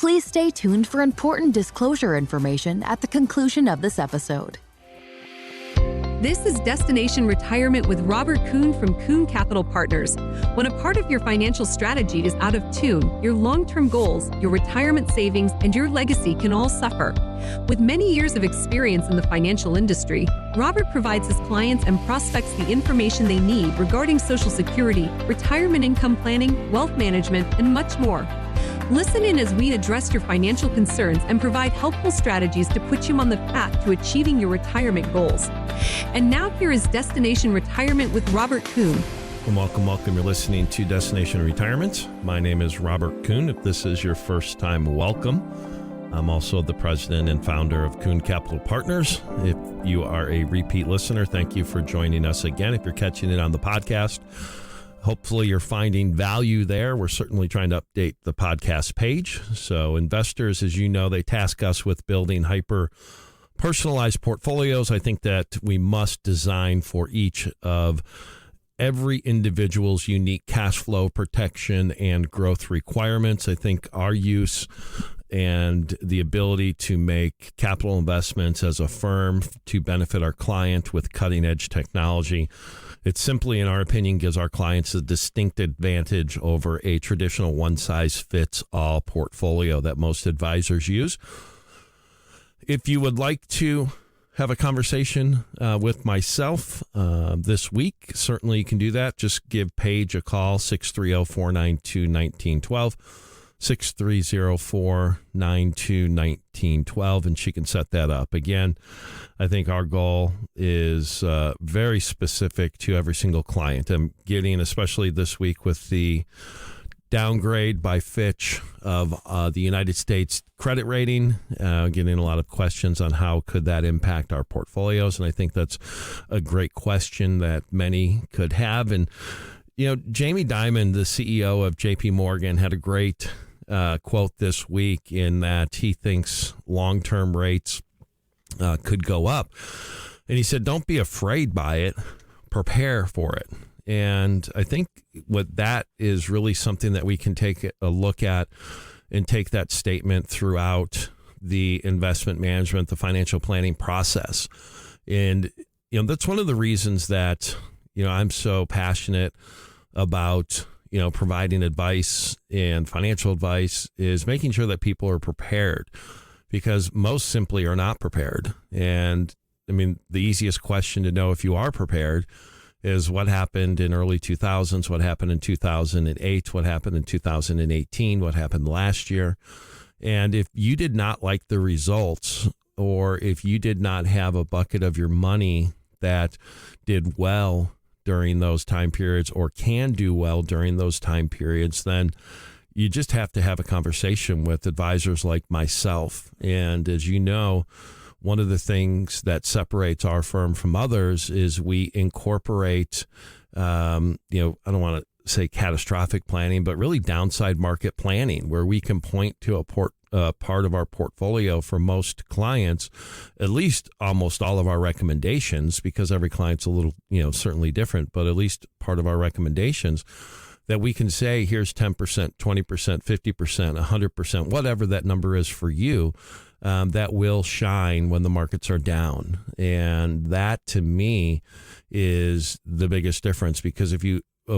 Please stay tuned for important disclosure information at the conclusion of this episode. This is Destination Retirement with Robert Kuhn from Kuhn Capital Partners. When a part of your financial strategy is out of tune, your long-term goals, your retirement savings, and your legacy can all suffer. With many years of experience in the financial industry, Robert provides his clients and prospects the information they need regarding Social Security, retirement income planning, wealth management, and much more. Listen in as we address your financial concerns and provide helpful strategies to put you on the path to achieving your retirement goals. And now here is Destination Retirement with Robert Kuhn. Welcome. You're listening to Destination Retirement. My name is Robert Kuhn. If this is your first time, welcome. I'm also the president and founder of Kuhn Capital Partners. If you are a repeat listener, thank you for joining us again. If you're catching it on the podcast, hopefully you're finding value there. We're certainly trying to update the podcast page. So investors, as you know, they task us with building hyper-personalized portfolios. I think that we must design for each of every individual's unique cash flow protection and growth requirements. I think our use and the ability to make capital investments as a firm to benefit our client with cutting-edge technology, it simply, in our opinion, gives our clients a distinct advantage over a traditional one-size-fits-all portfolio that most advisors use. If you would like to have a conversation with myself this week, certainly you can do that. Just give Paige a call, 630-492-1912. 630-492-1912, and she can set that up. Again, I think our goal is very specific to every single client. I'm getting, especially this week with the downgrade by Fitch of the United States credit rating, getting a lot of questions on how could that impact our portfolios. And I think that's a great question that many could have. And, you know, Jamie Dimon, the CEO of JP Morgan, had a great quote this week in that he thinks long-term rates could go up. And he said, don't be afraid by it, prepare for it. And I think what that is really something that we can take a look at and take that statement throughout the investment management, the financial planning process. And, you know, that's one of the reasons that, you know, I'm so passionate about, you know, providing advice and financial advice, is making sure that people are prepared, because most simply are not prepared. And I mean, the easiest question to know if you are prepared is what happened in early 2000s, what happened in 2008, what happened in 2018, what happened last year. And if you did not like the results, or if you did not have a bucket of your money that did well during those time periods, or can do well during those time periods, then you just have to have a conversation with advisors like myself. And as you know, one of the things that separates our firm from others is we incorporate, you know, I don't want to say catastrophic planning, but really downside market planning, where we can point to a part of our portfolio for most clients, at least almost all of our recommendations, because every client's a little, you know, certainly different, but at least part of our recommendations that we can say, here's 10%, 20%, 50%, 100%, whatever that number is for you, that will shine when the markets are down. And that, to me, is the biggest difference, because of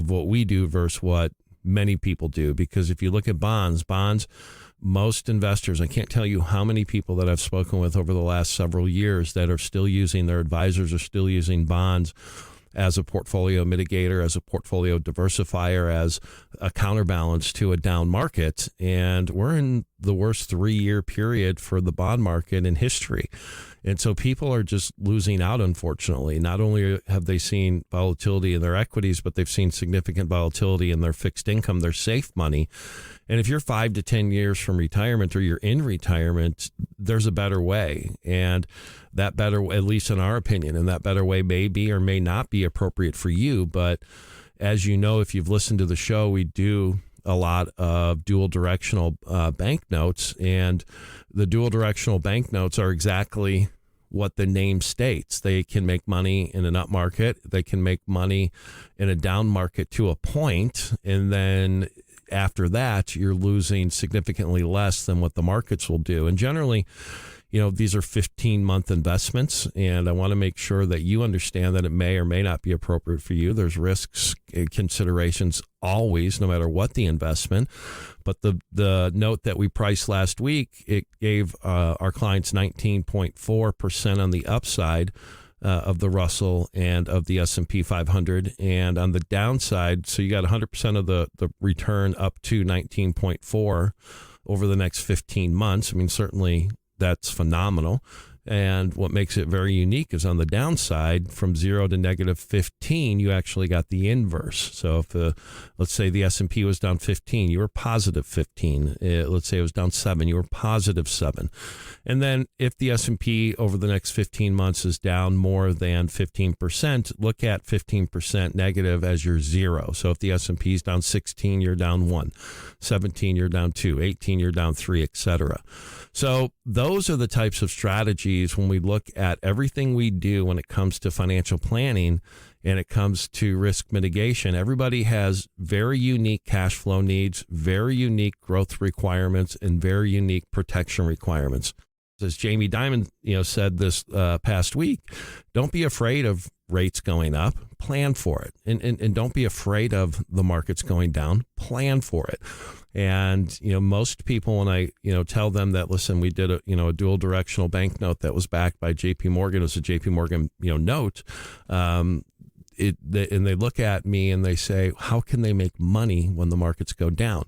what we do versus what many people do. Because if you look at bonds, most investors, I can't tell you how many people that I've spoken with over the last several years that are still using, their advisors are still using bonds as a portfolio mitigator, as a portfolio diversifier, as a counterbalance to a down market. And we're in the worst 3-year period for the bond market in history. And so people are just losing out, unfortunately. Not only have they seen volatility in their equities, but they've seen significant volatility in their fixed income, their safe money. And if you're 5 to 10 years from retirement, or you're in retirement, there's a better way. And that better, at least in our opinion, and that better way may be or may not be appropriate for you. But as you know, if you've listened to the show, we do a lot of dual directional banknotes, and the dual directional banknotes are exactly what the name states. They can make money in an up market. They can make money in a down market to a point. And then after that, you're losing significantly less than what the markets will do. And generally, these are 15-month investments, and I want to make sure that you understand that it may or may not be appropriate for you. There's risks and considerations always, no matter what the investment. But the note that we priced last week, it gave our clients 19.4% on the upside of the Russell and of the S&P 500. And on the downside, so you got 100% of the return up to 19.4 over the next 15 months. I mean, certainly that's phenomenal. And what makes it very unique is on the downside, from 0 to negative 15, you actually got the inverse. So if let's say the S&P was down 15, you were positive 15. Let's say it was down 7, you were positive 7. And then if the S&P over the next 15 months is down more than 15%, look at 15% negative as your 0. So if the S&P is down 16, you're down 1. 17, you're down 2. 18, you're down 3, etc. So those are the types of strategies when we look at everything we do when it comes to financial planning and it comes to risk mitigation. Everybody has very unique cash flow needs, very unique growth requirements, and very unique protection requirements. As Jamie Dimon, said this past week, don't be afraid of rates going up, plan for it. And don't be afraid of the markets going down, plan for it. And, most people, when I, tell them that, listen, we did a dual directional banknote that was backed by JP Morgan, it was a JP Morgan, note. And they look at me and they say, how can they make money when the markets go down?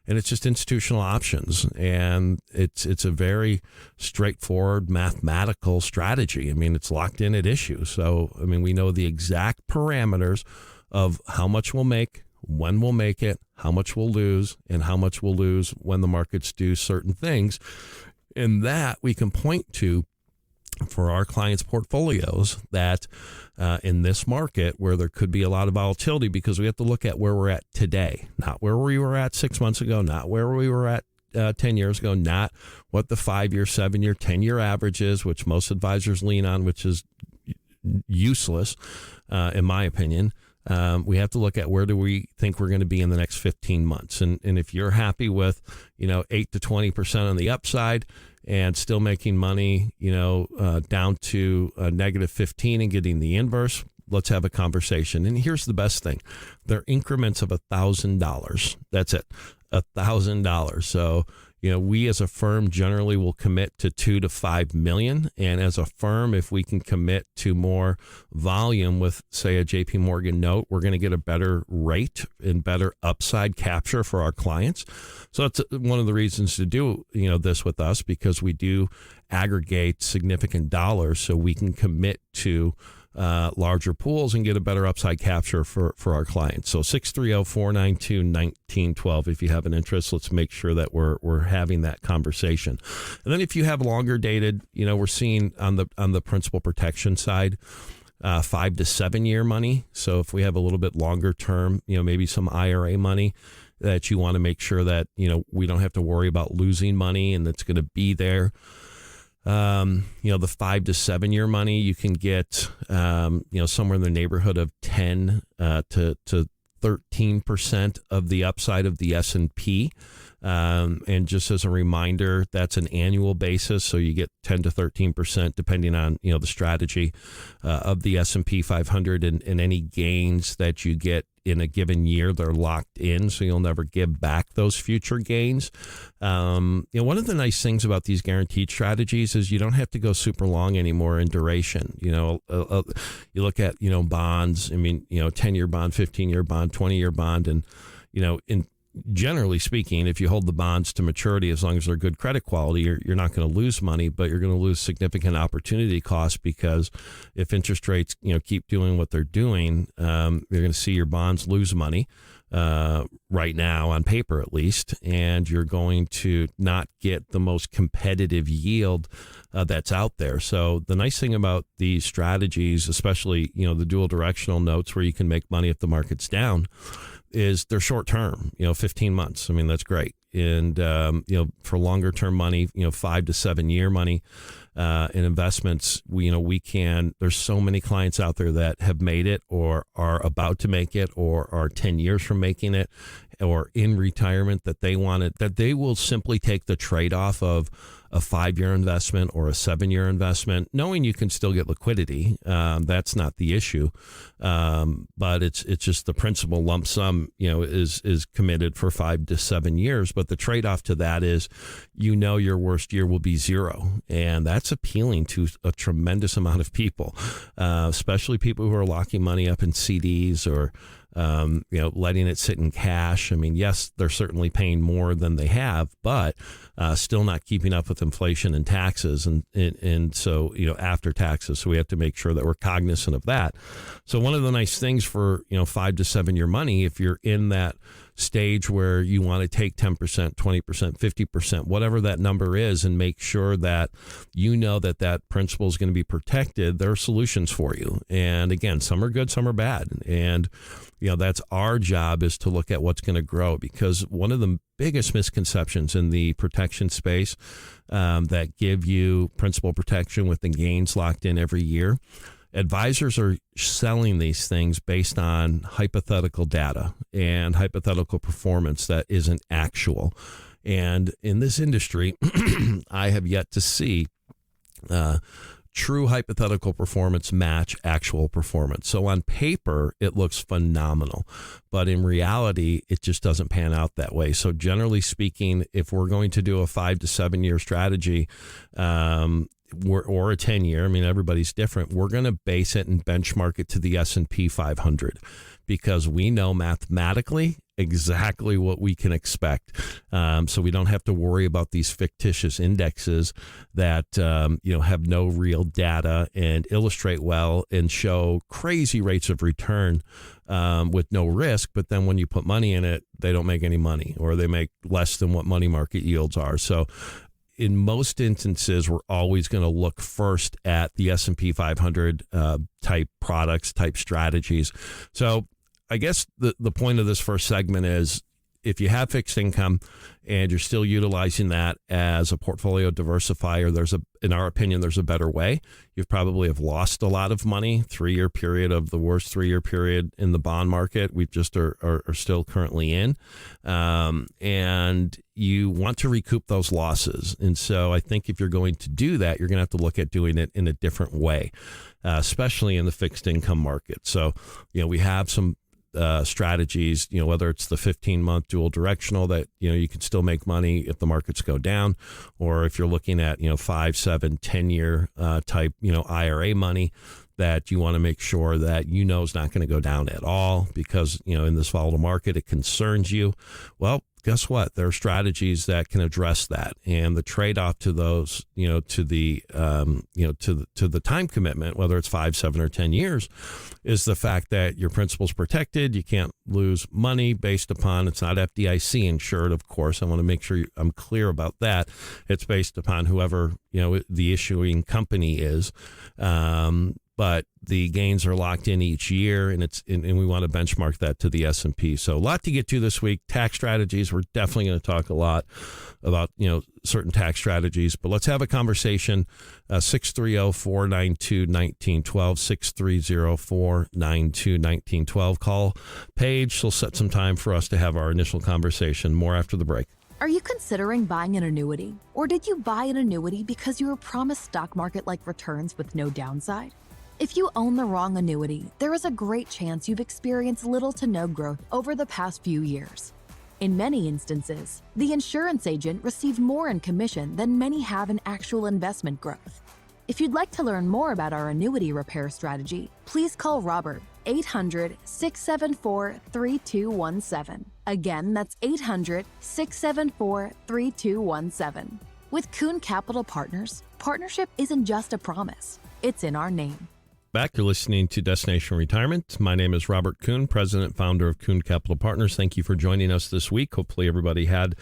And it's just institutional options. And it's a very straightforward mathematical strategy. I mean, it's locked in at issue. So, we know the exact parameters of how much we'll make, when we'll make it, how much we'll lose, and how much we'll lose when the markets do certain things. And that we can point to for our clients' portfolios that in this market where there could be a lot of volatility, because we have to look at where we're at today, not where we were at 6 months ago, not where we were at 10 years ago, not what the 5-year, 7-year, 10-year average is, which most advisors lean on, which is useless, in my opinion. We have to look at where do we think we're going to be in the next 15 months. And if you're happy with, 8 to 20% on the upside and still making money, down to negative 15 and getting the inverse, let's have a conversation. And here's the best thing. They're increments of $1,000. That's it. $1,000. So, we as a firm generally will commit to 2 to 5 million. And as a firm, if we can commit to more volume with, say, a JP Morgan note, we're going to get a better rate and better upside capture for our clients. So that's one of the reasons to do, this with us, because we do aggregate significant dollars so we can commit to larger pools and get a better upside capture for our clients. So 630-492-1912. If you have an interest, let's make sure that we're having that conversation. And then if you have longer dated, we're seeing on the principal protection side, 5 to 7 year money. So if we have a little bit longer term, maybe some IRA money that you want to make sure that, we don't have to worry about losing money and that's going to be there. The 5 to 7 year money, you can get, somewhere in the neighborhood of 10 to 13% of the upside of the S&P. And just as a reminder, that's an annual basis. So you get 10 to 13% depending on, the strategy of the S&P 500 and any gains that you get in a given year. They're locked in, so you'll never give back those future gains. One of the nice things about these guaranteed strategies is you don't have to go super long anymore in duration. You look at, bonds, 10-year bond, 15-year bond, 20-year bond, and, generally speaking, if you hold the bonds to maturity, as long as they're good credit quality, you're not going to lose money, but you're going to lose significant opportunity costs, because if interest rates, keep doing what they're doing, you're going to see your bonds lose money right now on paper, at least, and you're going to not get the most competitive yield that's out there. So the nice thing about these strategies, especially, the dual directional notes where you can make money if the market's down, is they're short term, 15 months. That's great. And, for longer term money, 5 to 7 year money in investments, there's so many clients out there that have made it or are about to make it or are 10 years from making it or in retirement that they will simply take the trade-off of a 5-year investment or a 7-year investment, knowing you can still get liquidity. That's not the issue. But it's just the principal lump sum, is committed for 5 to 7 years. But the trade-off to that is, your worst year will be 0. And that's appealing to a tremendous amount of people, especially people who are locking money up in CDs or letting it sit in cash. I mean, yes, they're certainly paying more than they have, but still not keeping up with inflation and taxes. And so, after taxes. So we have to make sure that we're cognizant of that. So one of the nice things for, 5 to 7 year money, if you're in that stage where you want to take 10%, 20%, 50%, whatever that number is, and make sure that that principal is going to be protected, there are solutions for you. And again, some are good, some are bad. And, that's our job, is to look at what's going to grow, because one of the biggest misconceptions in the protection space that give you principal protection with the gains locked in every year, advisors are selling these things based on hypothetical data and hypothetical performance that isn't actual. And in this industry, I have yet to see true hypothetical performance match actual performance. So on paper, it looks phenomenal, but in reality, it just doesn't pan out that way. So generally speaking, if we're going to do a 5 to 7 year strategy, or a 10 year, I mean, everybody's different. We're going to base it and benchmark it to the S&P 500, because we know mathematically exactly what we can expect. So we don't have to worry about these fictitious indexes that, have no real data and illustrate well and show crazy rates of return with no risk. But then when you put money in it, they don't make any money, or they make less than what money market yields are. So in most instances, we're always going to look first at the S&P 500 type products, type strategies. So I guess the point of this first segment is, if you have fixed income and you're still utilizing that as a portfolio diversifier, in our opinion, there's a better way. You probably have lost a lot of money, 3-year period of the worst 3-year period in the bond market. We just are still currently in. And you want to recoup those losses. And so I think if you're going to do that, you're going to have to look at doing it in a different way, especially in the fixed income market. So, we have some strategies, whether it's the 15-month dual directional that, you can still make money if the markets go down, or if you're looking at, 5, 7, 10-year type, IRA money that you want to make sure that is not going to go down at all, because, in this volatile market, it concerns you. Well, guess what? There are strategies that can address that, and the trade-off to those, to the time commitment, whether it's 5, 7, or 10 years, is the fact that your principal's protected. You can't lose money based upon, it's not FDIC insured, of course. I want to make sure I'm clear about that. It's based upon whoever, the issuing company is. But the gains are locked in each year, and we want to benchmark that to the S&P. So a lot to get to this week. Tax strategies. We're definitely going to talk a lot about, certain tax strategies, but let's have a conversation. 630-492-1912, 630-492-1912. Call Paige. She'll set some time for us to have our initial conversation. More after the break. Are you considering buying an annuity? Or did you buy an annuity because you were promised stock market-like returns with no downside? If you own the wrong annuity, there is a great chance you've experienced little to no growth over the past few years. In many instances, the insurance agent received more in commission than many have in actual investment growth. If you'd like to learn more about our annuity repair strategy, please call Robert, 800-674-3217. Again, that's 800-674-3217. With Kuhn Capital Partners, partnership isn't just a promise, it's in our name. Back, you're listening to Destination Retirement. My name is Robert Kuhn, president, founder of Kuhn Capital Partners. Thank you for joining us this week. Hopefully everybody had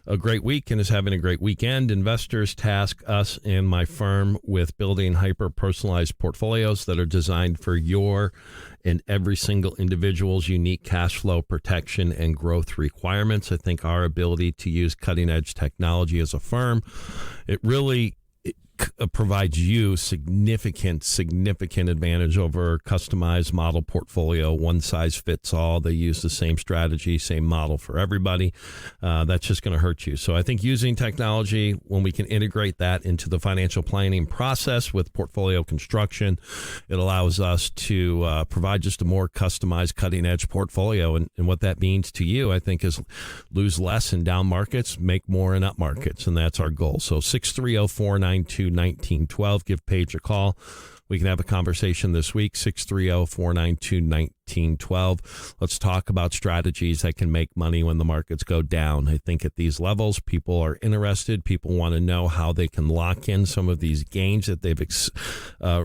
a great week and is having a great weekend. Investors task us and my firm with building hyper-personalized portfolios that are designed for your and every single individual's unique cash flow protection and growth requirements. I think our ability to use cutting-edge technology as a firm, it really provides you significant advantage over customized model portfolio. One size fits all. They use the same strategy, same model for everybody. That's just going to hurt you. So I think using technology, when we can integrate that into the financial planning process with portfolio construction, it allows us to provide just a more customized, cutting edge portfolio. And what that means to you, I think, is lose less in down markets, make more in up markets. And that's our goal. So 630-492-1912. Give Paige a call. We can have a conversation this week, 630-492-1912. Let's talk about strategies that can make money when the markets go down. I think at these levels, people are interested. People want to know how they can lock in some of these gains that they've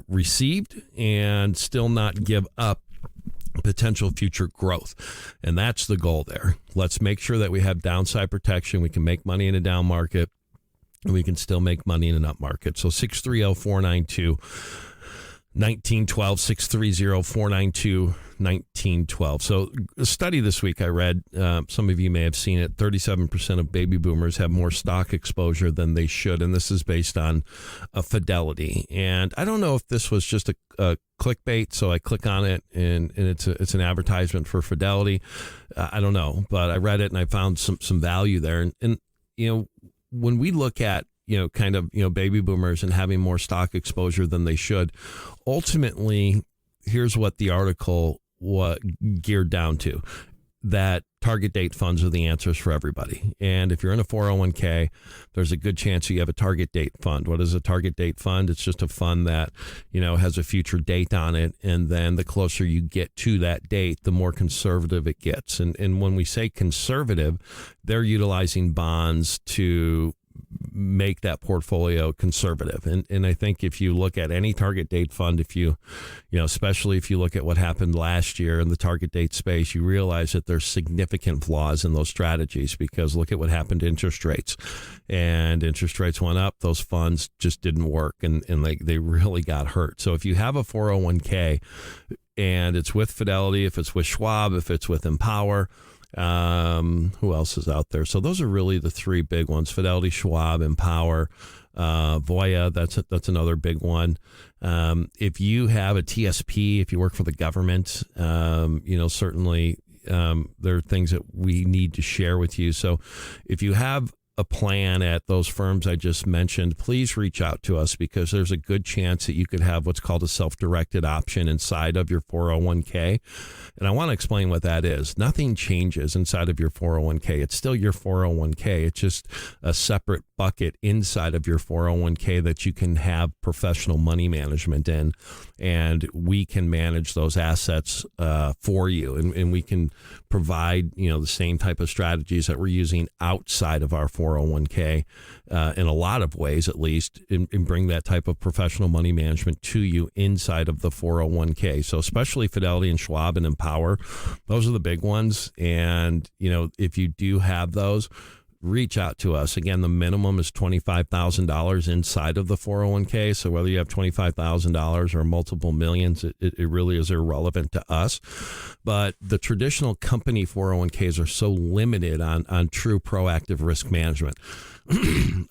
received and still not give up potential future growth. And that's the goal there. Let's make sure that we have downside protection. We can make money in a down market, and we can still make money in an up market. So 630-492-1912, 630-492-1912. So a study this week I read, some of you may have seen it, 37% of baby boomers have more stock exposure than they should. And this is based on Fidelity. And I don't know if this was just a clickbait, so I click on it and it's an advertisement for Fidelity. I don't know, but I read it and I found some value there. And you know, when we look at, kind of, baby boomers and having more stock exposure than they should, ultimately, here's what the article geared down to, that target date funds are the answers for everybody. And if you're in a 401k, there's a good chance you have a target date fund. What is a target date fund? It's just a fund that, has a future date on it. And then the closer you get to that date, the more conservative it gets. And when we say conservative, they're utilizing bonds to make that portfolio conservative. And I think if you look at any target date fund, especially if you look at what happened last year in the target date space, you realize that there's significant flaws in those strategies, because look at what happened to interest rates. And interest rates went up, those funds just didn't work, and they really got hurt. So if you have a 401k and it's with Fidelity, if it's with Schwab, if it's with Empower, who else is out there? So those are really the three big ones: Fidelity, Schwab, Empower, Voya. That's another big one. If you have a TSP, if you work for the government, certainly there are things that we need to share with you. So if you have a plan at those firms I just mentioned, please reach out to us, because there's a good chance that you could have what's called a self-directed option inside of your 401k. And I want to explain what that is. Nothing changes inside of your 401k. It's still your 401k. It's just a separate bucket inside of your 401k that you can have professional money management in, and we can manage those assets for you, and we can provide the same type of strategies that we're using outside of our 401k in a lot of ways, at least, and bring that type of professional money management to you inside of the 401k. So especially Fidelity and Schwab and Empower, those are the big ones. And if you do have those, reach out to us. Again, the minimum is $25,000 inside of the 401k. So whether you have $25,000 or multiple millions, it really is irrelevant to us. But the traditional company 401ks are so limited on true proactive risk management.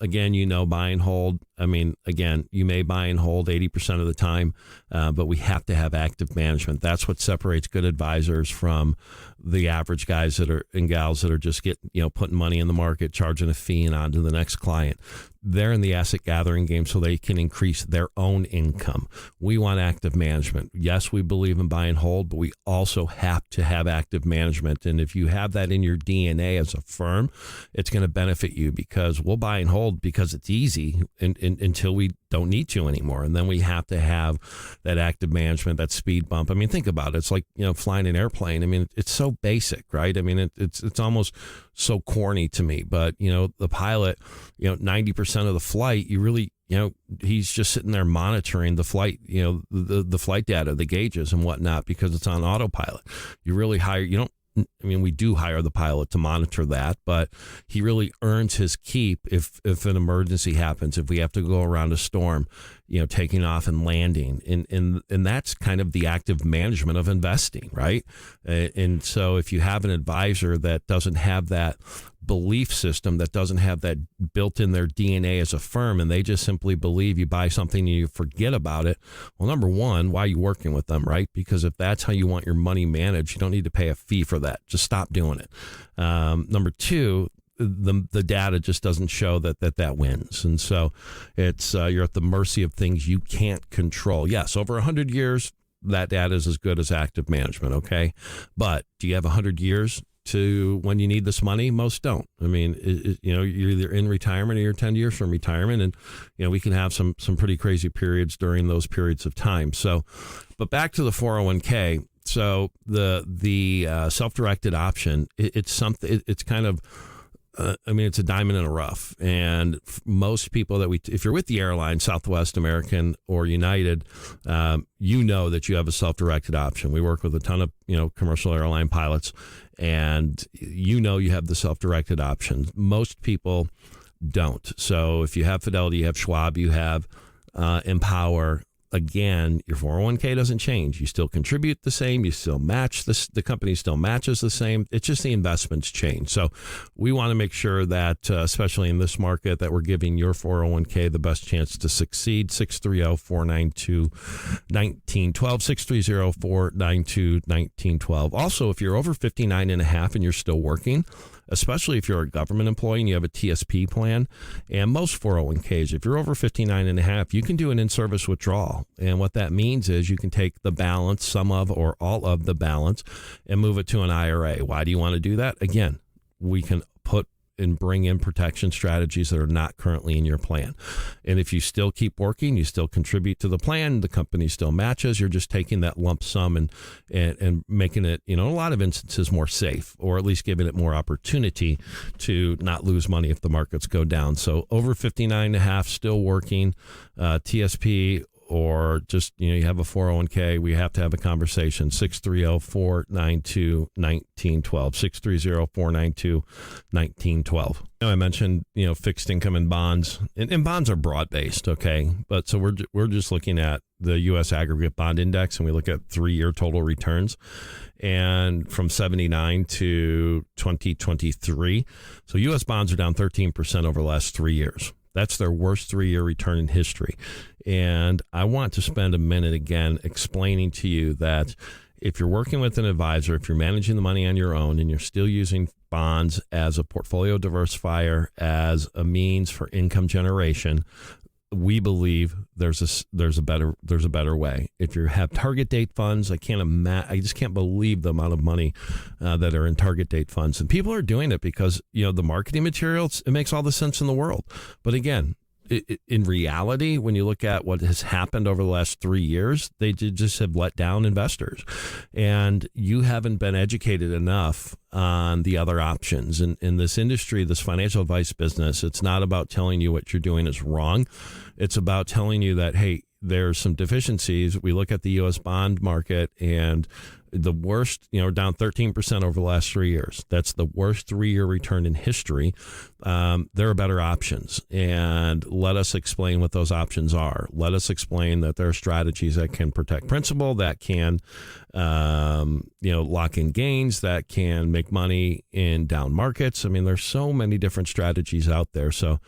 Again, buy and hold. I mean, again, you may buy and hold 80% of the time, but we have to have active management. That's what separates good advisors from the average guys and gals that are just putting money in the market, charging a fee, and on to the next client. They're in the asset gathering game so they can increase their own income. We want active management. Yes, we believe in buy and hold, but we also have to have active management. And if you have that in your DNA as a firm, it's going to benefit you, because we'll buy and hold because it's easy until we don't need to anymore. And then we have to have that active management, that speed bump. I mean, think about it. It's like, flying an airplane. I mean, it's so basic, right? I mean, it's almost so corny to me, but the pilot, 90% of the flight, you really, he's just sitting there monitoring the flight, the flight data, the gauges and whatnot, because it's on autopilot. You really I mean, we do hire the pilot to monitor that, but he really earns his keep if an emergency happens, if we have to go around a storm, taking off and landing. And that's kind of the active management of investing, right? And so if you have an advisor that doesn't have that belief system, that doesn't have that built in their DNA as a firm, and they just simply believe you buy something and you forget about it, well, number one, why are you working with them, right? Because if that's how you want your money managed, you don't need to pay a fee for that. Just stop doing it. Number two, the data just doesn't show that wins. And so it's you're at the mercy of things you can't control. Yes, over 100 years, that data is as good as active management, okay? But do you have 100 years to when you need this money? Most don't. I mean, you're either in retirement or you're 10 years from retirement, and we can have some pretty crazy periods during those periods of time. So, but back to the 401k. So the self-directed option, it's something. It's kind of it's a diamond in a rough. And most people if you're with the airline, Southwest, American, or United, that you have a self-directed option. We work with a ton of, commercial airline pilots, and you have the self-directed option. Most people don't. So if you have Fidelity, you have Schwab, you have Empower, again, your 401k doesn't change. You still contribute the same. You still match the company still matches the same. It's just the investments change. So we want to make sure that, especially in this market, that we're giving your 401k the best chance to succeed. 630-492-1912, 630-492-1912. Also, if you're over 59 and a half and you're still working, especially if you're a government employee and you have a TSP plan, and most 401ks, if you're over 59 and a half, you can do an in-service withdrawal. And what that means is you can take the balance, some of or all of the balance, and move it to an IRA. Why do you want to do that? Again, we can put and bring in protection strategies that are not currently in your plan. And if you still keep working, you still contribute to the plan, the company still matches, you're just taking that lump sum and making it, in a lot of instances, more safe, or at least giving it more opportunity to not lose money if the markets go down. So over 59 and a half, still working, TSP, or just, you have a 401k, we have to have a conversation. 630-492-1912, 630-492-1912. I mentioned, fixed income and bonds, and bonds are broad-based, okay? But so we're just looking at the U.S. aggregate bond index, and we look at 3-year total returns, and from 79 to 2023. So U.S. bonds are down 13% over the last 3 years. That's their worst 3-year return in history. And I want to spend a minute again explaining to you that if you're working with an advisor, if you're managing the money on your own and you're still using bonds as a portfolio diversifier, as a means for income generation, we believe there's a better way. If you have target date funds, I just can't believe the amount of money that are in target date funds, and people are doing it because the marketing materials, it makes all the sense in the world. But again, in reality, when you look at what has happened over the last 3 years, they just have let down investors, and you haven't been educated enough on the other options. And in this industry, this financial advice business, it's not about telling you what you're doing is wrong. It's about telling you that, hey, there's some deficiencies. We look at the U.S. bond market, and the worst, down 13% over the last 3 years. That's the worst 3-year return in history. There are better options, and let us explain what those options are. Let us explain that there are strategies that can protect principal, that can, lock in gains, that can make money in down markets. I mean, there's so many different strategies out there. So,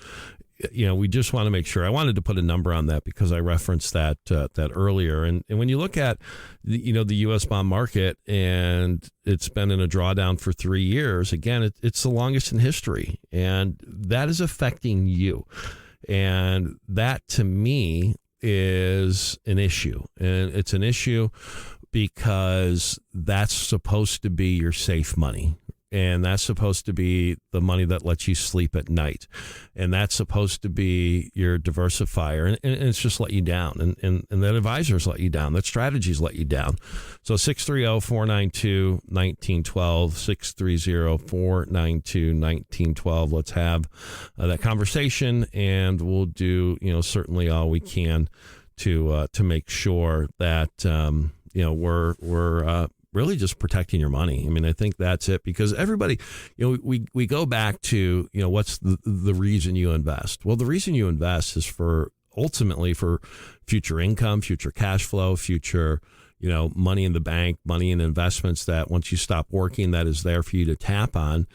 we just want to make sure. I wanted to put a number on that because I referenced that earlier. And when you look at the U.S. bond market, and it's been in a drawdown for 3 years, again, it's the longest in history, and that is affecting you. And that, to me, is an issue. And it's an issue because that's supposed to be your safe money. And that's supposed to be the money that lets you sleep at night. And that's supposed to be your diversifier. And it's just let you down. And that advisors let you down. That strategies let you down. So 630-492-1912, 630-492-1912. Let's have that conversation, and we'll do, certainly all we can to make sure that, we're really just protecting your money. I mean, I think that's it, because everybody, we go back to, what's the reason you invest? Well, the reason you invest is ultimately for future income, future cash flow, future, money in the bank, money in investments that once you stop working, that is there for you to tap on.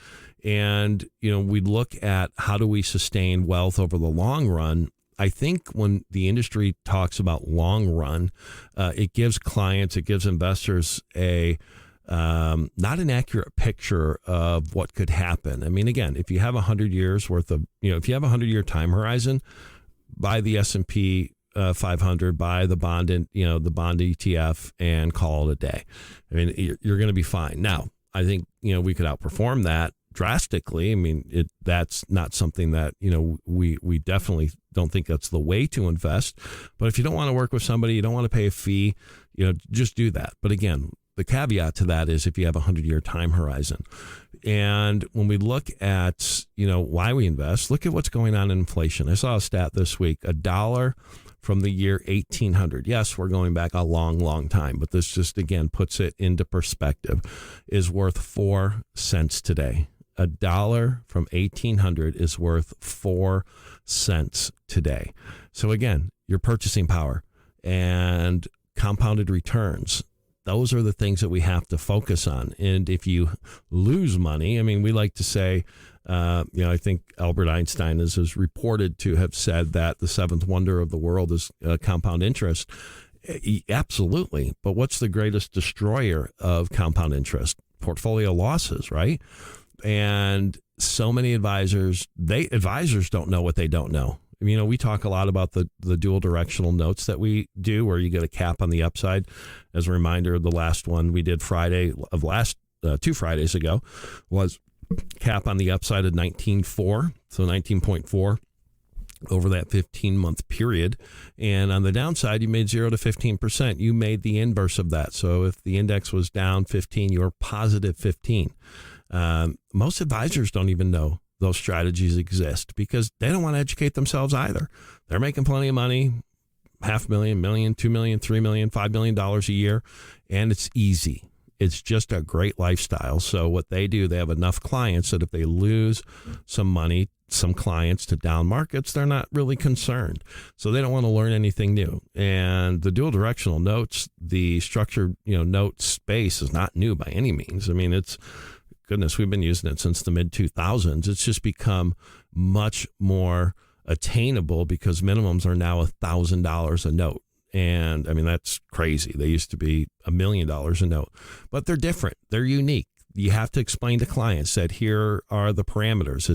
And, we look at how do we sustain wealth over the long run. I think when the industry talks about long run, it gives clients, it gives investors not an accurate picture of what could happen. I mean, again, if you have 100 years worth of, if you have a 100-year time horizon, buy the S&P 500, buy the bond, the bond ETF, and call it a day. I mean, you're going to be fine. Now, I think, we could outperform that drastically. I mean, that's not something that, we definitely don't think that's the way to invest. But if you don't want to work with somebody, you don't want to pay a fee, just do that. But again, the caveat to that is if you have a 100-year time horizon. And when we look at, why we invest, look at what's going on in inflation. I saw a stat this week, $1 from the year 1800. Yes, we're going back a long, long time, but this just, again, puts it into perspective, is worth 4 cents today. $1 from 1800 is worth 4 cents today. So again, your purchasing power and compounded returns, those are the things that we have to focus on. And if you lose money, I mean, we like to say, I think Albert Einstein is reported to have said that the seventh wonder of the world is compound interest. Absolutely. But what's the greatest destroyer of compound interest? Portfolio losses, right? And so many advisors don't know what they don't know. We talk a lot about the dual directional notes that we do, where you get a cap on the upside. As a reminder, the last one we did Friday of 2 Fridays ago was cap on the upside of 19.4, so 19.4 over that 15-month period. And on the downside, you made 0 to 15%. You made the inverse of that. So if the index was down 15, you're positive 15. Most advisors don't even know those strategies exist because they don't want to educate themselves either. They're making plenty of money, $500,000, $1 million, $2 million, $3 million, $5 million a year, and it's easy. It's just a great lifestyle. So what they do, they have enough clients that if they lose some money, some clients to down markets, they're not really concerned. So they don't want to learn anything new. And the dual directional notes, the structured, note space is not new by any means. I mean, we've been using it since the mid 2000s. It's just become much more attainable because minimums are now $1,000 a note. And I mean, that's crazy. They used to be $1 million a note, but they're different. They're unique. You have to explain to clients that here are the parameters.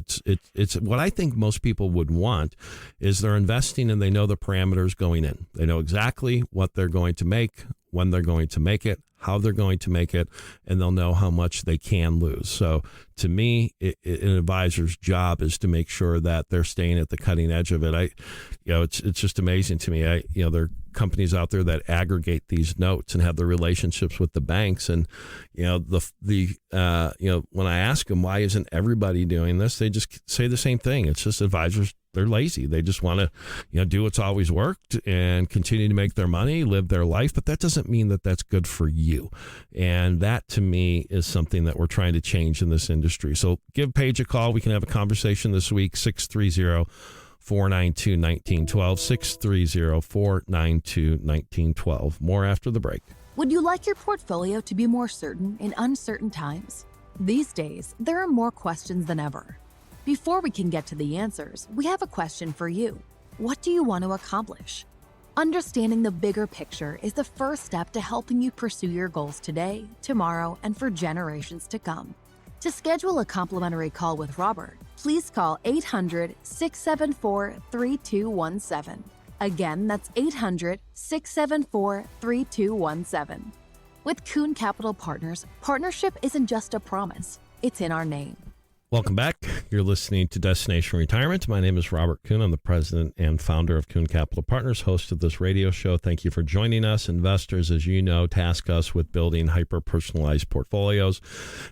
It's what I think most people would want is they're investing and they know the parameters going in. They know exactly what they're going to make, when they're going to make it, how they're going to make it, and they'll know how much they can lose. So to me, an advisor's job is to make sure that they're staying at the cutting edge of it. It's just amazing to me. There are companies out there that aggregate these notes and have the relationships with the banks. And, when I ask them, why isn't everybody doing this? They just say the same thing. It's just advisors, they're lazy. They just want to, do what's always worked and continue to make their money, live their life. But that doesn't mean that that's good for you. And that, to me, is something that we're trying to change in this industry. So give Paige a call. We can have a conversation this week, 630-492-1912, 630-492-1912. More after the break. Would you like your portfolio to be more certain in uncertain times? These days, there are more questions than ever. Before we can get to the answers, we have a question for you. What do you want to accomplish? Understanding the bigger picture is the first step to helping you pursue your goals today, tomorrow, and for generations to come. To schedule a complimentary call with Robert, please call 800-674-3217. Again, that's 800-674-3217. With Kuhn Capital Partners, partnership isn't just a promise, it's in our name. Welcome back. You're listening to Destination Retirement. My name is Robert Kuhn. I'm the president and founder of Kuhn Capital Partners, host of this radio show. Thank you for joining us. Investors, as you know, task us with building hyper-personalized portfolios.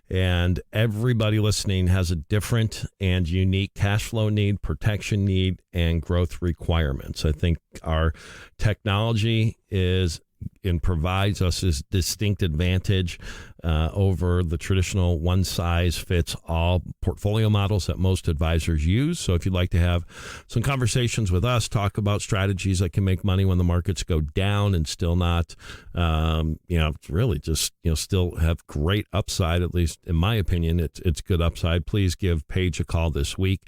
And everybody listening has a different and unique cash flow need, protection need, and growth requirements. I think our technology is and provides us this distinct advantage over the traditional one-size-fits-all portfolio models that most advisors use. So if you'd like to have some conversations with us, talk about strategies that can make money when the markets go down and still not, really just, still have great upside, at least in my opinion, it's good upside, please give Paige a call this week.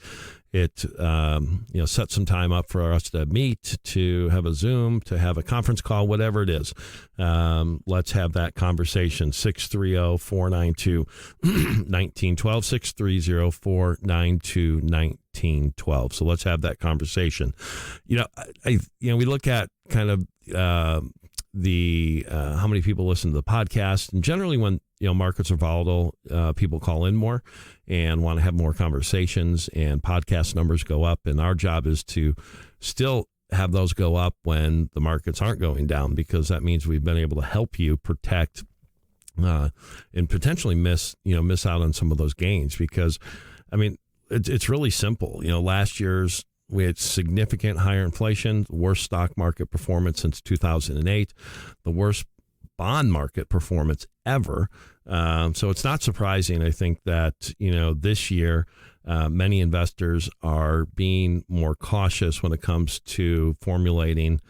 It, set some time up for us to meet, to have a Zoom, to have a conference call, whatever it is. Let's have that conversation. 630-492-1912, 630-492-1912. So let's have that conversation. We look at kind of, how many people listen to the podcast, and generally when markets are volatile, people call in more and want to have more conversations, and podcast numbers go up, and our job is to still have those go up when the markets aren't going down, because that means we've been able to help you protect and potentially miss out on some of those gains, because it's really simple. Last year's we had significant higher inflation, the worst stock market performance since 2008, the worst bond market performance ever. So it's not surprising, I think, that, this year many investors are being more cautious when it comes to formulating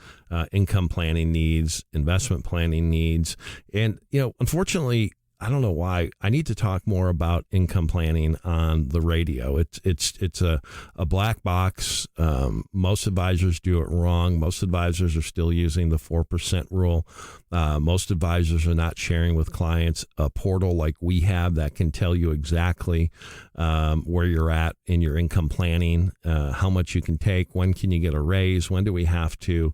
income planning needs, investment planning needs. And, unfortunately, I don't know why. I need to talk more about income planning on the radio. It's a black box. Most advisors do it wrong. Most advisors are still using the 4% rule. Most advisors are not sharing with clients a portal like we have that can tell you exactly where you're at in your income planning, how much you can take, when can you get a raise, when do we have to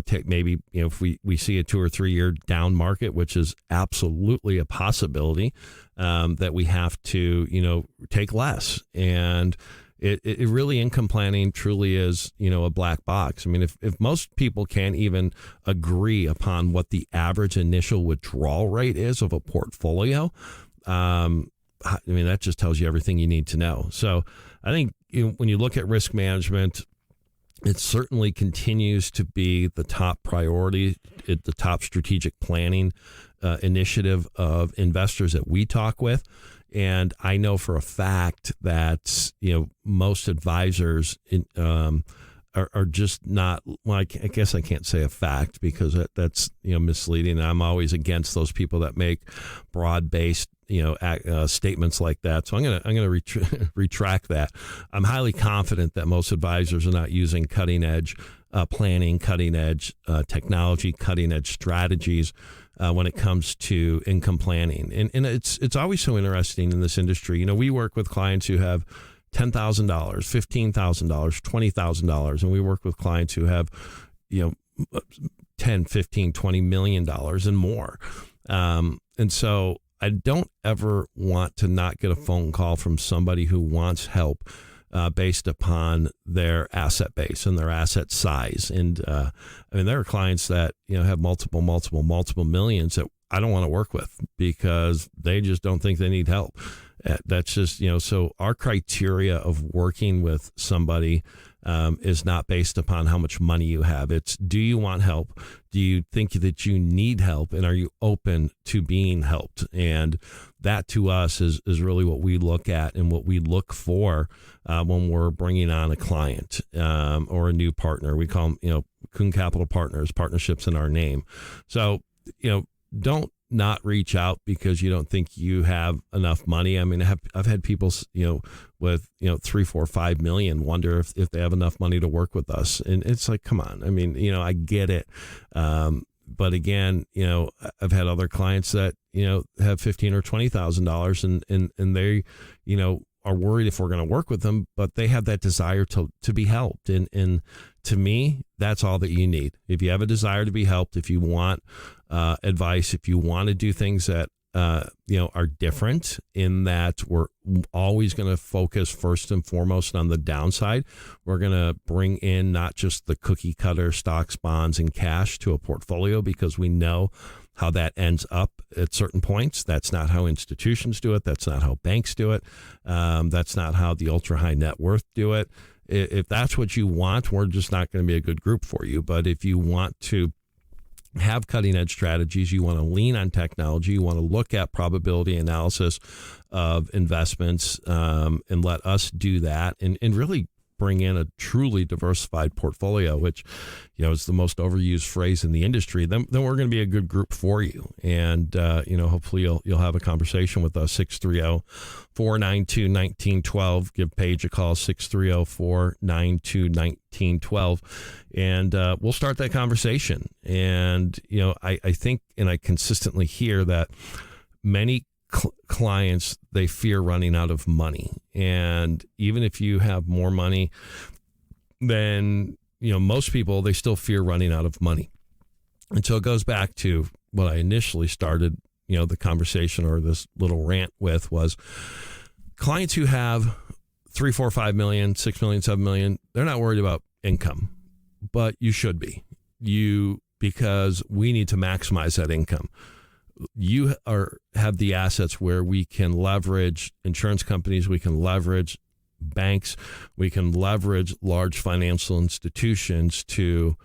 take maybe, if we see a 2 or 3 year down market, which is absolutely a possibility, that we have to, take less. And it really, income planning truly is, a black box. If most people can't even agree upon what the average initial withdrawal rate is of a portfolio, that just tells you everything you need to know. So I think when you look at risk management, it certainly continues to be the top priority, the top strategic planning initiative of investors that we talk with. And I know for a fact that, most advisors are just not, well, I guess I can't say a fact, because that's, misleading. I'm always against those people that make broad-based, statements like that. So I'm going to retract that. I'm highly confident that most advisors are not using cutting edge planning, cutting edge technology, cutting edge strategies when it comes to income planning. And it's always so interesting in this industry. We work with clients who have $10,000, $15,000, $20,000, and we work with clients who have, 10, 15, $20 million and more. And so I don't ever want to not get a phone call from somebody who wants help based upon their asset base and their asset size. And there are clients that, have multiple millions that I don't want to work with because they just don't think they need help. That's just, so our criteria of working with somebody is not based upon how much money you have. It's, do you want help? Do you think that you need help? And are you open to being helped? And that to us is really what we look at and what we look for when we're bringing on a client or a new partner. We call them, Kuhn Capital Partners, partnerships in our name. So, don't not reach out because you don't think you have enough money. I've had people, with, 3, 4, 5 million wonder if they have enough money to work with us. And it's like, come on. I get it. But again, I've had other clients that, have $15,000 or $20,000 and they, are worried if we're going to work with them, but they have that desire to be helped. And to me, that's all that you need. If you have a desire to be helped, if you want advice, if you want to do things that, are different in that we're always going to focus first and foremost on the downside. We're going to bring in not just the cookie cutter stocks, bonds, and cash to a portfolio because we know how that ends up at certain points. That's not how institutions do it. That's not how banks do it. That's not how the ultra high net worth do it. If that's what you want, we're just not going to be a good group for you. But if you want to have cutting edge strategies. You want to lean on technology. You want to look at probability analysis of investments and let us do that and really bring in a truly diversified portfolio, which, is the most overused phrase in the industry. Then we're going to be a good group for you. And, hopefully you'll have a conversation with us, 630-492-1912. Give Paige a call, 630-492-1912. And we'll start that conversation. And, I think, and I consistently hear that many clients, they fear running out of money. And even if you have more money than, most people, they still fear running out of money. And so it goes back to what I initially started, the conversation or this little rant with was clients who have 3, 4, 5 million, 6 million, 7 million, they're not worried about income, but you should be. Because we need to maximize that income. You have the assets where we can leverage insurance companies, we can leverage banks, we can leverage large financial institutions to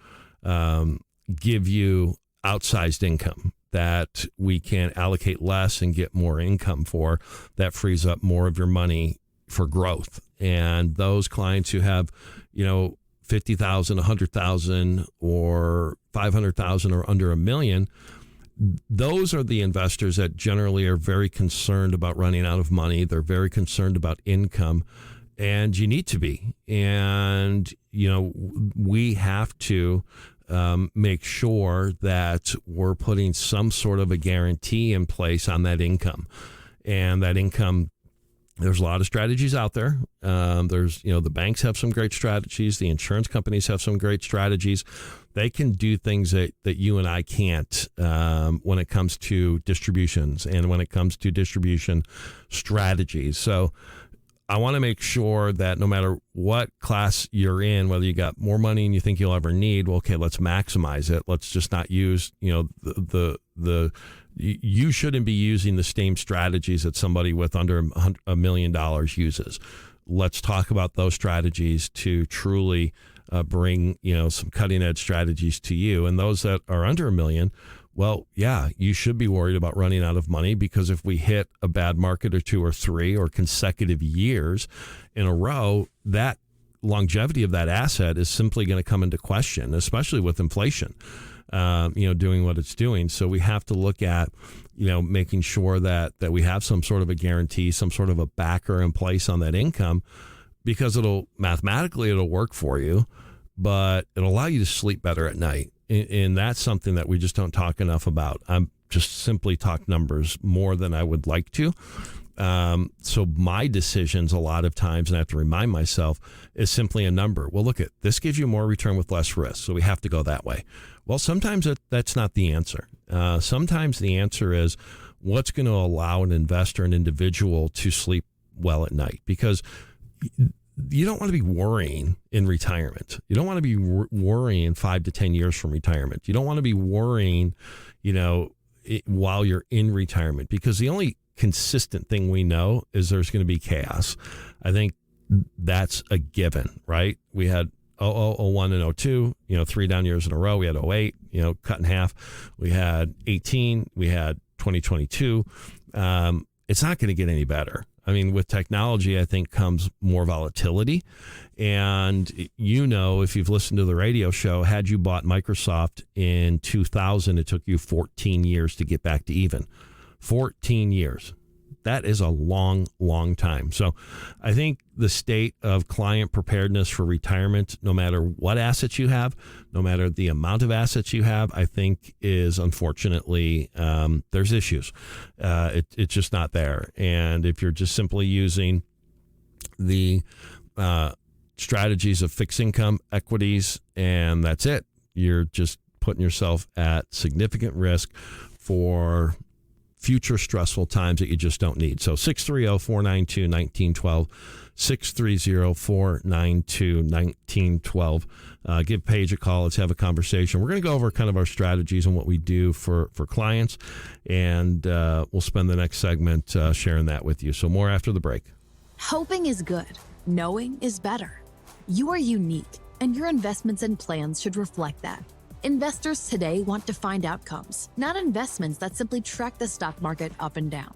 give you outsized income that we can allocate less and get more income for. That frees up more of your money for growth. And those clients who have, 50,000, 100,000 or 500,000 or under $1 million, those are the investors that generally are very concerned about running out of money. They're very concerned about income, and you need to be. And, we have to make sure that we're putting some sort of a guarantee in place on that income. And that income, there's a lot of strategies out there. There's, the banks have some great strategies. The insurance companies have some great strategies. They can do things that you and I can't when it comes to distributions and when it comes to distribution strategies. So I want to make sure that no matter what class you're in, whether you got more money than you think you'll ever need, well, okay, let's maximize it. Let's just not use, you shouldn't be using the same strategies that somebody with under $1 million uses. Let's talk about those strategies to truly bring, some cutting edge strategies to you. And those that are under $1 million, well, yeah, you should be worried about running out of money, because if we hit a bad market or 2 or 3 or consecutive years in a row, that longevity of that asset is simply going to come into question, especially with inflation, doing what it's doing. So we have to look at, making sure that we have some sort of a guarantee, some sort of a backer in place on that income, because it'll work for you, but it'll allow you to sleep better at night. And that's something that we just don't talk enough about. I'm just simply talk numbers more than I would like to. So my decisions a lot of times, and I have to remind myself, is simply a number. Well, look, this gives you more return with less risk, so we have to go that way. Well, sometimes that's not the answer. Sometimes the answer is what's going to allow an investor, an individual, to sleep well at night, because you don't want to be worrying in retirement. You don't want to be worrying 5 to 10 years from retirement. You don't want to be worrying, while you're in retirement, because the only consistent thing we know is there's going to be chaos. I think that's a given, right? We had 01 and 02, 3 down years in a row. We had 08, cut in half. We had 18. We had 2022. It's not going to get any better. I mean, with technology, I think comes more volatility. And, if you've listened to the radio show, had you bought Microsoft in 2000, it took you 14 years to get back to even. 14 years. That is a long, long time. So I think the state of client preparedness for retirement, no matter what assets you have, no matter the amount of assets you have, I think is unfortunately, there's issues. It's just not there. And if you're just simply using the strategies of fixed income equities and that's it, you're just putting yourself at significant risk for future stressful times that you just don't need. So 630-492-1912, 630-492-1912. Give Paige a call. Let's have a conversation. We're going to go over kind of our strategies and what we do for clients, and we'll spend the next segment sharing that with you. So more after the break. Hoping is good. Knowing is better. You are unique, and your investments and plans should reflect that. Investors today want to find outcomes, not investments that simply track the stock market up and down.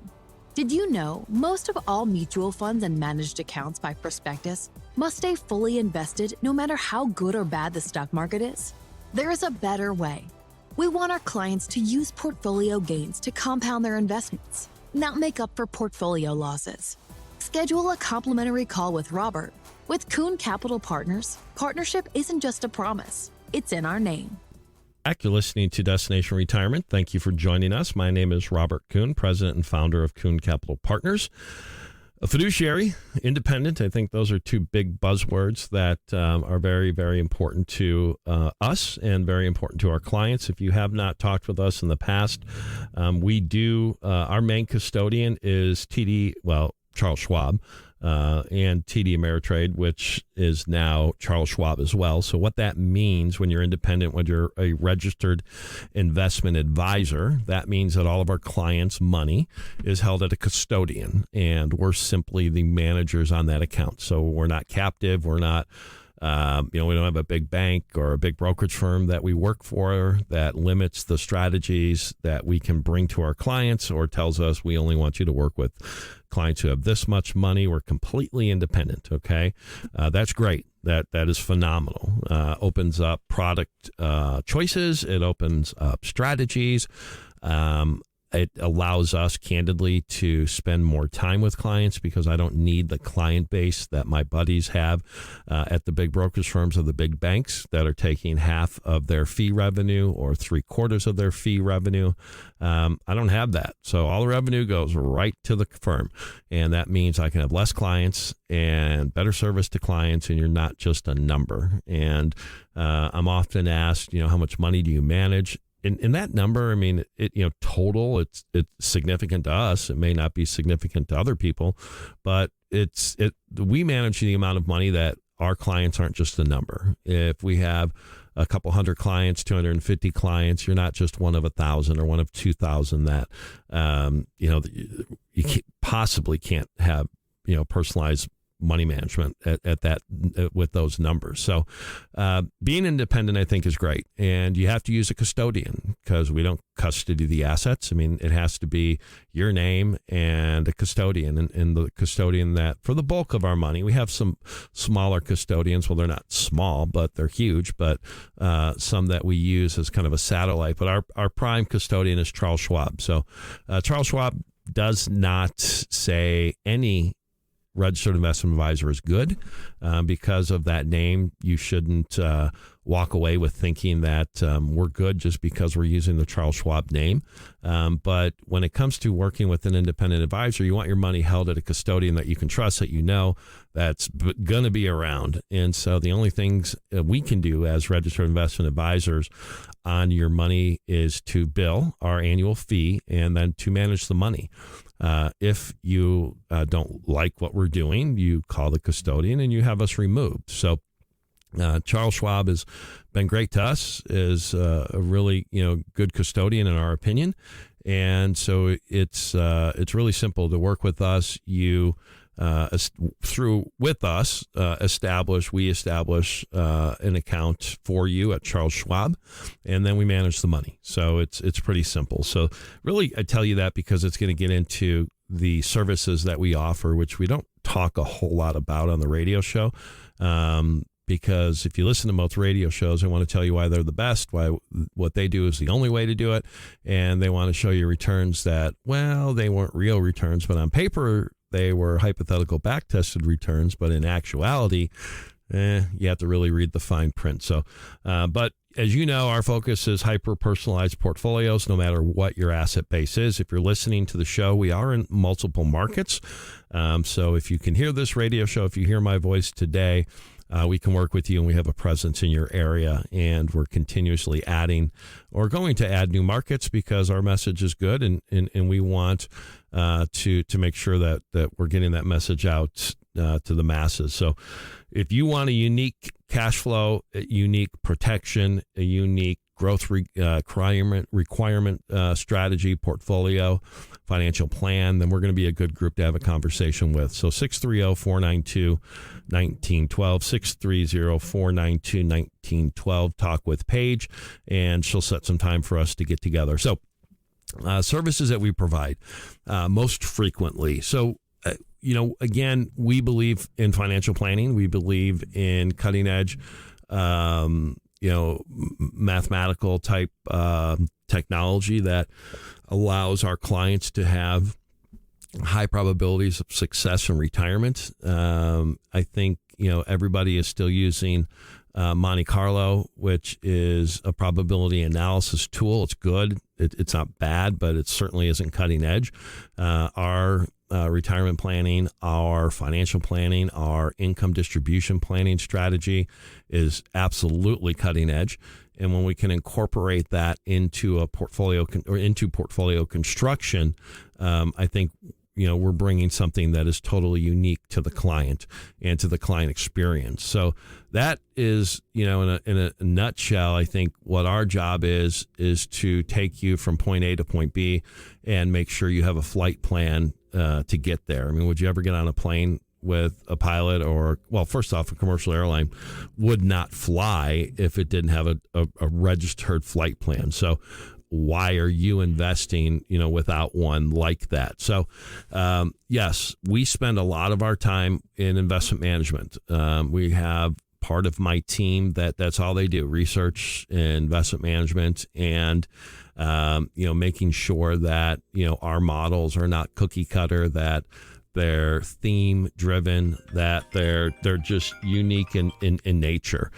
Did you know most of all mutual funds and managed accounts by prospectus must stay fully invested no matter how good or bad the stock market is? There is a better way. We want our clients to use portfolio gains to compound their investments, not make up for portfolio losses. Schedule a complimentary call with Robert. With Kuhn Capital Partners, partnership isn't just a promise, it's in our name. You're listening to Destination Retirement. Thank you for joining us. My name is Robert Kuhn, president and founder of Kuhn Capital Partners. A fiduciary, independent. I think those are two big buzzwords that are very, very important to us and very important to our clients. If you have not talked with us in the past, we do. Our main custodian is Charles Schwab. And TD Ameritrade, which is now Charles Schwab as well. So what that means when you're independent, when you're a registered investment advisor, that means that all of our clients' money is held at a custodian, and we're simply the managers on that account. So we're not captive. We're not, we don't have a big bank or a big brokerage firm that we work for that limits the strategies that we can bring to our clients or tells us we only want you to work with clients who have this much money. We're completely independent. Okay. That's great. That is phenomenal. Opens up product choices. It opens up strategies. It allows us candidly to spend more time with clients because I don't need the client base that my buddies have at the big brokerage firms or the big banks that are taking half of their fee revenue or 3/4 of their fee revenue. I don't have that. So all the revenue goes right to the firm. And that means I can have less clients and better service to clients, and you're not just a number. And I'm often asked, how much money do you manage? In that number, I mean, total, it's significant to us. It may not be significant to other people, but we manage the amount of money that our clients aren't just a number. If we have a couple hundred clients, 250 clients, you're not just one of 1,000 or one of 2,000 that, you possibly can't have, personalized money management at that with those numbers. So being independent, I think, is great. And you have to use a custodian because we don't custody the assets. I mean, it has to be your name and a custodian, and the custodian that for the bulk of our money. We have some smaller custodians. Well, they're not small, but they're huge. But some that we use as kind of a satellite. But our prime custodian is Charles Schwab. So Charles Schwab does not say any registered investment advisor is good. Because of that name, you shouldn't walk away with thinking that we're good just because we're using the Charles Schwab name. But when it comes to working with an independent advisor, you want your money held at a custodian that you can trust, that that's going to be around. And so the only things we can do as registered investment advisors on your money is to bill our annual fee and then to manage the money. If you don't like what we're doing, you call the custodian and you have us removed. So Charles Schwab has been great to us, is a really good custodian in our opinion, and so it's really simple to work with us. You establish an account for you at Charles Schwab, and then we manage the money. So it's pretty simple. So really, I tell you that because it's going to get into the services that we offer, which we don't talk a whole lot about on the radio show. Because if you listen to most radio shows, they want to tell you why they're the best, why what they do is the only way to do it, and they want to show you returns that, well, they weren't real returns, but on paper they were hypothetical back-tested returns, but in actuality, you have to really read the fine print. So, but as you know, our focus is hyper-personalized portfolios, no matter what your asset base is. If you're listening to the show, we are in multiple markets. So if you can hear this radio show, if you hear my voice today, we can work with you, and we have a presence in your area, and we're continuously adding or going to add new markets because our message is good, and we want to make sure that we're getting that message out to the masses. So if you want a unique cash flow, a unique protection, a unique growth requirement strategy, portfolio, financial plan, then we're going to be a good group to have a conversation with. So 630-492-1912, 630-492-1912. Talk with Paige, and she'll set some time for us to get together. So services that we provide most frequently. So, again, we believe in financial planning. We believe in cutting edge, mathematical type technology that allows our clients to have high probabilities of success in retirement. I think, everybody is still using Monte Carlo, which is a probability analysis tool. It's good. It's not bad, but it certainly isn't cutting edge. Our retirement planning, our financial planning, our income distribution planning strategy is absolutely cutting edge. And when we can incorporate that into a portfolio into portfolio construction, I think we're bringing something that is totally unique to the client and to the client experience. So that is, in a nutshell, I think what our job is to take you from point A to point B and make sure you have a flight plan to get there. I mean, would you ever get on a plane with a pilot first off, a commercial airline would not fly if it didn't have a registered flight plan. So why are you investing, without one like that? So, yes, we spend a lot of our time in investment management. We have part of my team that's all they do, research, investment management, and making sure that our models are not cookie cutter, that they're theme driven, that they're just unique in nature.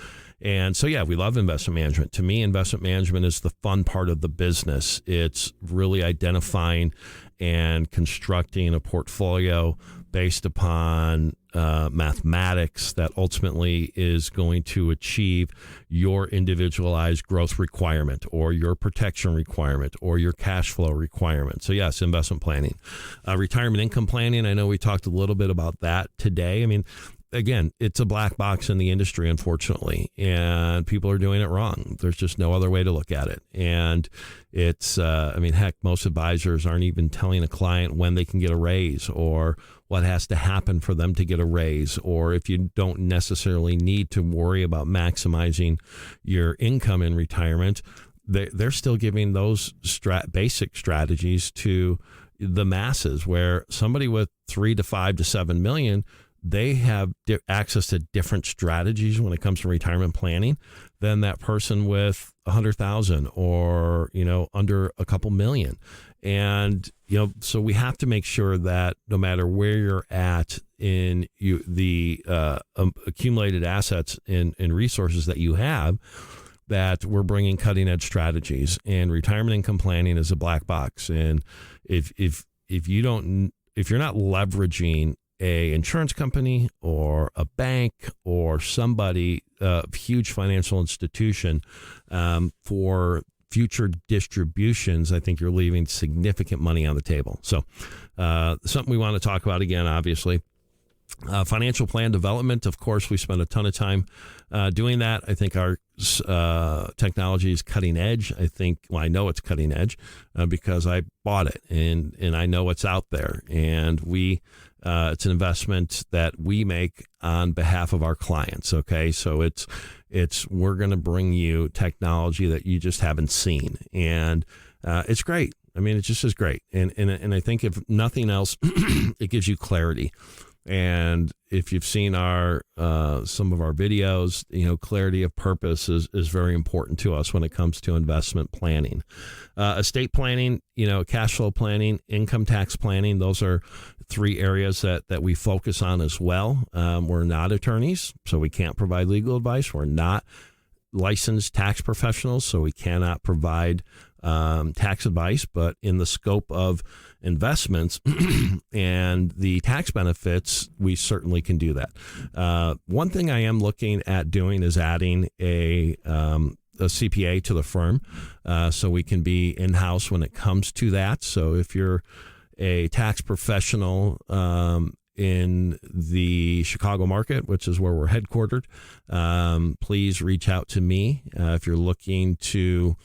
And so, yeah, we love investment management. To me, investment management is the fun part of the business. It's really identifying and constructing a portfolio based upon mathematics that ultimately is going to achieve your individualized growth requirement or your protection requirement or your cash flow requirement. So yes, investment planning. Retirement income planning, I know we talked a little bit about that today. I mean, again, it's a black box in the industry, unfortunately, and people are doing it wrong. There's just no other way to look at it. And it's, heck, most advisors aren't even telling a client when they can get a raise or what has to happen for them to get a raise, or if you don't necessarily need to worry about maximizing your income in retirement, they're still giving those basic strategies to the masses, where somebody with 3 to 5 to 7 million, they have access to different strategies when it comes to retirement planning than that person with 100,000 or, under a couple million. And, so we have to make sure that no matter where you're at in the accumulated assets and resources that you have, that we're bringing cutting edge strategies. And retirement income planning is a black box. And if you're not leveraging a insurance company or a bank or somebody, a huge financial institution, for future distributions, I think you're leaving significant money on the table. So something we want to talk about again, obviously. Financial plan development, of course, we spend a ton of time doing that. I think our technology is cutting edge. I know it's cutting edge because I bought it and I know it's out there. And it's an investment that we make on behalf of our clients. Okay, so we're going to bring you technology that you just haven't seen, and it's great. I mean, it just is great, and I think if nothing else, it gives you clarity. And if you've seen some of our videos, clarity of purpose is very important to us when it comes to investment planning, estate planning, cash flow planning, income tax planning. Those are 3 areas that we focus on as well. We're not attorneys, so we can't provide legal advice. We're not licensed tax professionals, so we cannot provide tax advice, but in the scope of investments and the tax benefits, we certainly can do that. One thing I am looking at doing is adding a CPA to the firm, so we can be in-house when it comes to that. So if you're a tax professional in the Chicago market, which is where we're headquartered, please reach out to me if you're looking to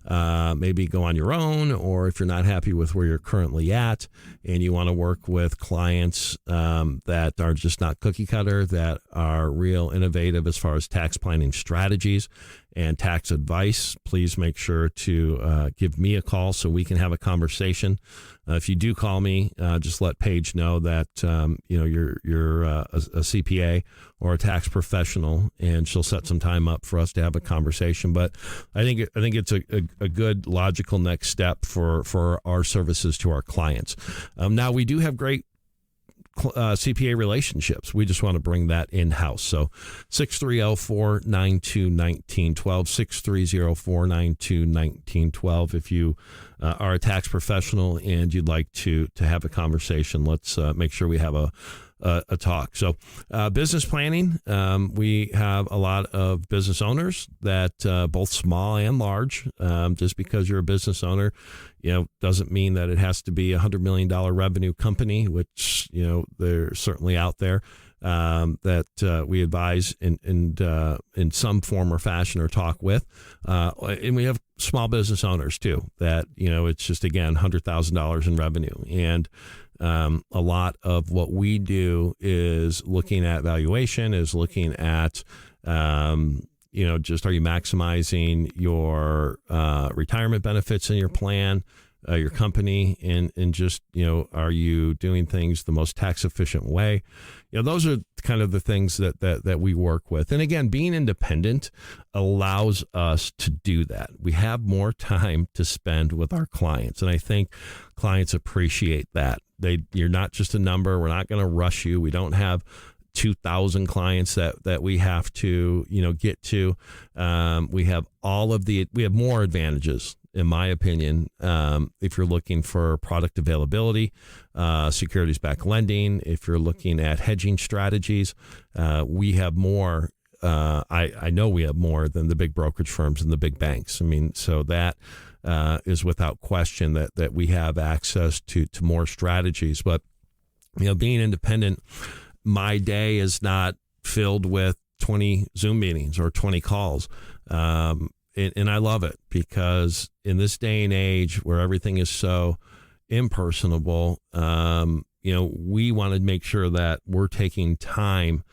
maybe go on your own, or if you're not happy with where you're currently at and you want to work with clients that are just not cookie cutter, that are real innovative as far as tax planning strategies and tax advice. Please make sure to give me a call so we can have a conversation. If you do call me, just let Paige know that you're a CPA or a tax professional, and she'll set some time up for us to have a conversation. But I think it's a good logical next step for our services to our clients. Now we do have great CPA relationships. We just want to bring that in-house. So 630-492-1912, 630-492-1912. If you are a tax professional and you'd like to have a conversation, let's make sure we have a talk. So business planning, we have a lot of business owners that both small and large. Just because you're a business owner, doesn't mean that it has to be $100 million revenue company, which, they're certainly out there, that we advise in some form or fashion or talk with. And we have small business owners too, that, it's just, again, $100,000 in revenue. And a lot of what we do is looking at valuation, is looking at, just, are you maximizing your retirement benefits in your plan, your company, and just, are you doing things the most tax efficient way? Those are kind of the things that we work with. And again, being independent allows us to do that. We have more time to spend with our clients. And I think clients appreciate that. You're not just a number. We're not going to rush you. We don't have 2,000 clients that we have to, get to. We have more advantages, in my opinion, if you're looking for product availability, securities-backed lending, if you're looking at hedging strategies, we have more. I know we have more than the big brokerage firms and the big banks. I mean, so that is without question that we have access to more strategies. But, being independent, my day is not filled with 20 Zoom meetings or 20 calls. And I love it, because in this day and age where everything is so impersonable, we want to make sure that we're taking time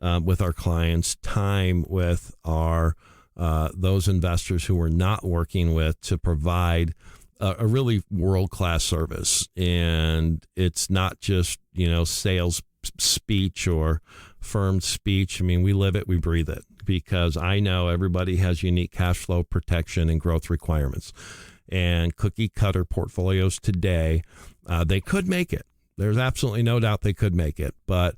with our clients, time with our those investors who we're not working with, to provide a really world-class service. And it's not just, sales speech or firm speech. I mean, we live it, we breathe it, because I know everybody has unique cash flow protection and growth requirements. And cookie cutter portfolios today, they could make it. There's absolutely no doubt they could make it. But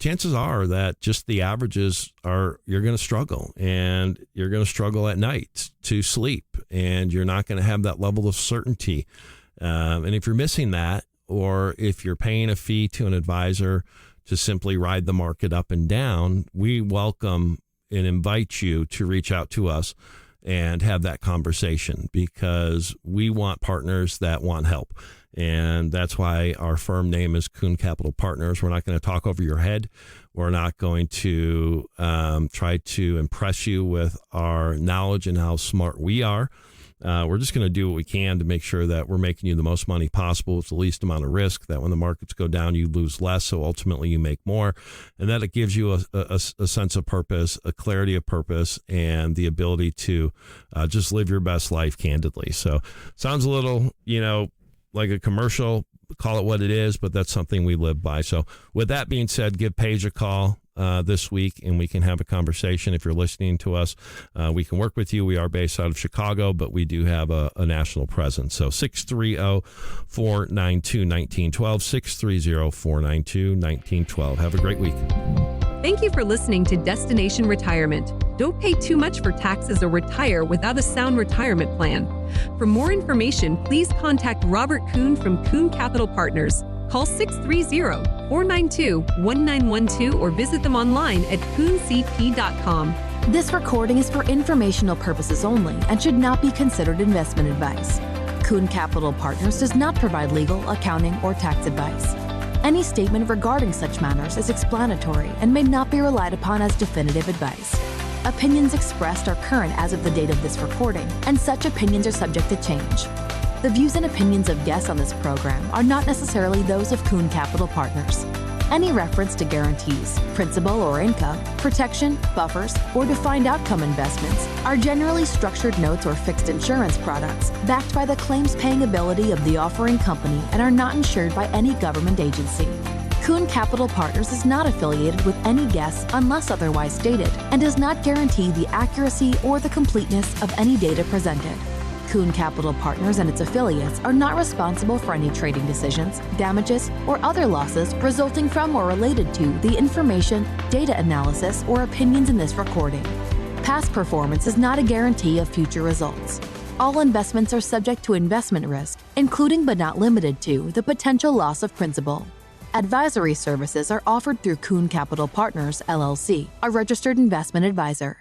chances are that just the averages you're going to struggle, and you're going to struggle at night to sleep, and you're not going to have that level of certainty. And if you're missing that, or if you're paying a fee to an advisor to simply ride the market up and down, we welcome and invite you to reach out to us and have that conversation, because we want partners that want help. And that's why our firm name is Kuhn Capital Partners. We're not going to talk over your head. We're not going to try to impress you with our knowledge and how smart we are. We're just going to do what we can to make sure that we're making you the most money possible with the least amount of risk, that when the markets go down, you lose less, so ultimately you make more, and that it gives you a sense of purpose, a clarity of purpose, and the ability to just live your best life candidly. So sounds a little, like a commercial, call it what it is, but that's something we live by. So with that being said, give Paige a call this week, and we can have a conversation. If you're listening to us, we can work with you. We are based out of Chicago, but we do have a national presence. So 630-492-1912, 630-492-1912. Have a great week. Thank you for listening to Destination Retirement. Don't pay too much for taxes or retire without a sound retirement plan. For more information, please contact Robert Kuhn from Kuhn Capital Partners. Call 630-492-1912 or visit them online at kuhncp.com. This recording is for informational purposes only and should not be considered investment advice. Kuhn Capital Partners does not provide legal, accounting, or tax advice. Any statement regarding such matters is explanatory and may not be relied upon as definitive advice. Opinions expressed are current as of the date of this recording, and such opinions are subject to change. The views and opinions of guests on this program are not necessarily those of Kuhn Capital Partners. Any reference to guarantees, principal or income, protection, buffers, or defined outcome investments are generally structured notes or fixed insurance products backed by the claims-paying ability of the offering company and are not insured by any government agency. Kuhn Capital Partners is not affiliated with any guests unless otherwise stated and does not guarantee the accuracy or the completeness of any data presented. Kuhn Capital Partners and its affiliates are not responsible for any trading decisions, damages, or other losses resulting from or related to the information, data analysis, or opinions in this recording. Past performance is not a guarantee of future results. All investments are subject to investment risk, including but not limited to the potential loss of principal. Advisory services are offered through Kuhn Capital Partners, LLC, a registered investment advisor.